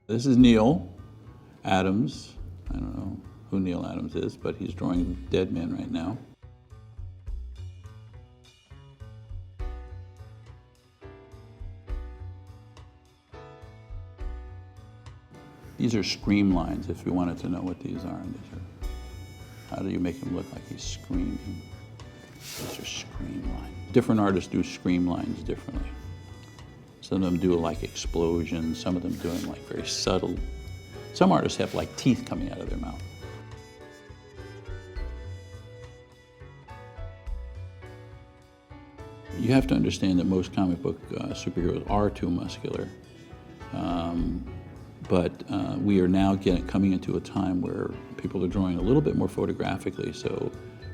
This is Neal Adams. I don't know who Neal Adams is, but he's drawing Deadman right now. These are scream lines, if you wanted to know what these are. How do you make him look like he's screaming? These are scream lines. Different artists do scream lines differently. Some of them do like explosions, some of them doing like very subtle. Some artists have like teeth coming out of their mouth. You have to understand that most comic book superheroes are too muscular. But we are now coming into a time where people are drawing a little bit more photographically, so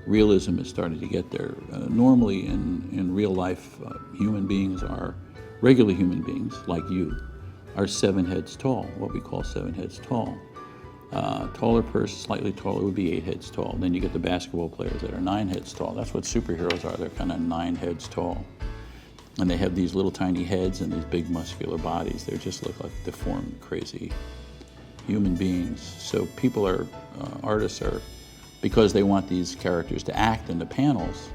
realism is starting to get there. Normally in real life, human beings are, regular human beings like you, are 7 heads tall, what we call 7 heads tall. Taller person, slightly taller, would be 8 heads tall. Then you get the basketball players that are 9 heads tall. That's what superheroes are, they're kind of 9 heads tall. And they have these little tiny heads and these big muscular bodies. They just look like deformed, crazy human beings. So people are, artists are, because they want these characters to act in the panels,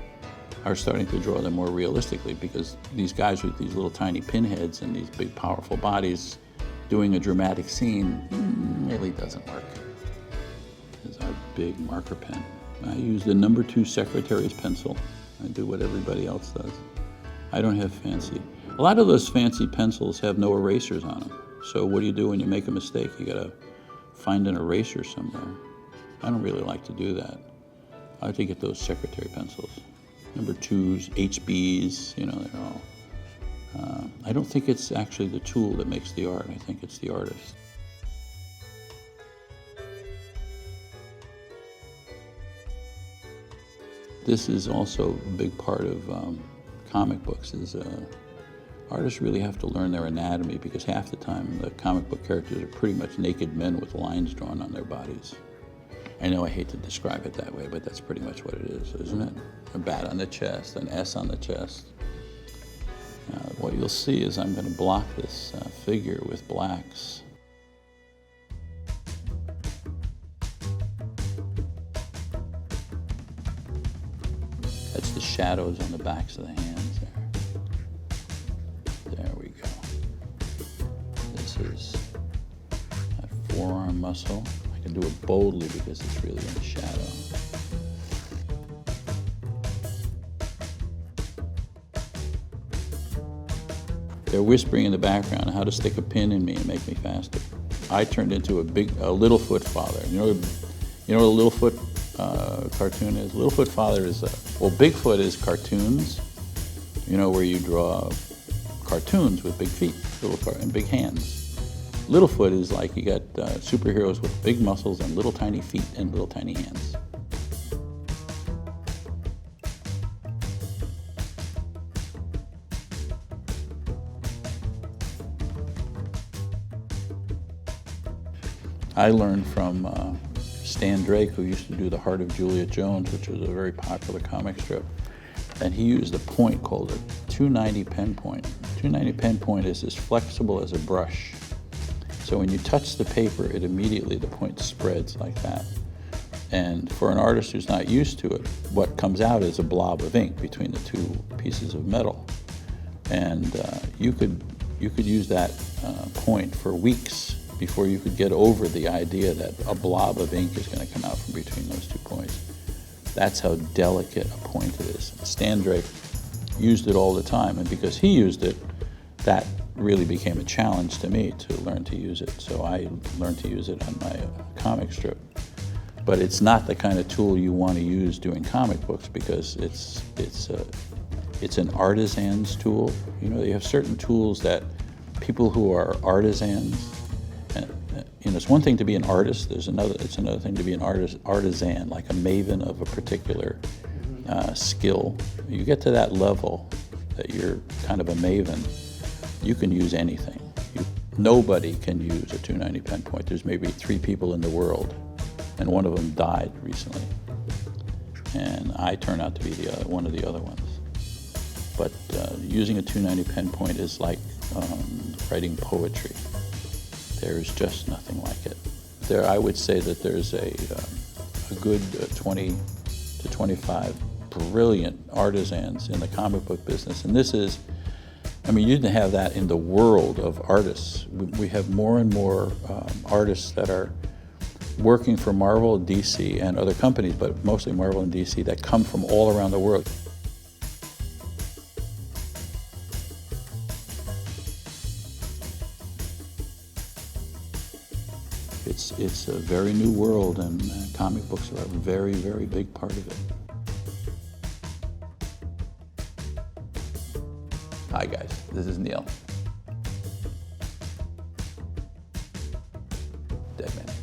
are starting to draw them more realistically, because these guys with these little tiny pinheads and these big powerful bodies doing a dramatic scene really doesn't work. This is our big marker pen. I use the No. 2 secretary's pencil. I do what everybody else does. I don't have fancy. A lot of those fancy pencils have no erasers on them. So what do you do when you make a mistake? You gotta find an eraser somewhere. I don't really like to do that. I like to get those secretary pencils. No. 2s, HBs, you know, they're all. I don't think it's actually the tool that makes the art. I think it's the artist. This is also a big part of comic books, is artists really have to learn their anatomy, because half the time the comic book characters are pretty much naked men with lines drawn on their bodies. I know I hate to describe it that way, but that's pretty much what it is, isn't it? A bat on the chest, an S on the chest. What you'll see is I'm going to block this figure with blacks. That's the shadows on the backs of the hands there. There we go. This is that forearm muscle. I can do it boldly because it's really in the shadow. They're whispering in the background how to stick a pin in me and make me faster. I turned into a Littlefoot father. You know what a Littlefoot cartoon is? Littlefoot father is, well, Bigfoot is cartoons, you know, where you draw cartoons with big feet and big hands. Littlefoot is like you got superheroes with big muscles and little tiny feet and little tiny hands. I learned from Stan Drake, who used to do The Heart of Juliet Jones, which was a very popular comic strip. And he used a point called a 290 pen point. 290 pen point is as flexible as a brush. So when you touch the paper, the point spreads like that. And for an artist who's not used to it, what comes out is a blob of ink between the two pieces of metal. And you could use that point for weeks before you could get over the idea that a blob of ink is going to come out from between those 2 points. That's how delicate a point it is. Stan Drake used it all the time, and because he used it, that really became a challenge to me to learn to use it. So I learned to use it on my comic strip. But it's not the kind of tool you want to use doing comic books, because it's an artisan's tool. You know, you have certain tools that people who are artisans, you know, it's one thing to be an artist. It's another thing to be an artisan, like a maven of a particular skill. You get to that level that you're kind of a maven, you can use anything. Nobody can use a 290 pen point. There's maybe 3 people in the world, and one of them died recently. And I turn out to be one of the other ones. But using a 290 pen point is like writing poetry. There's just nothing like it. I would say that there's a good 20 to 25 brilliant artisans in the comic book business. And this is, I mean, you didn't have that in the world of artists. We have more and more artists that are working for Marvel, DC, and other companies, but mostly Marvel and DC, that come from all around the world. It's a very new world, and comic books are a very, very big part of it. Hi guys, this is Neal. Deadman.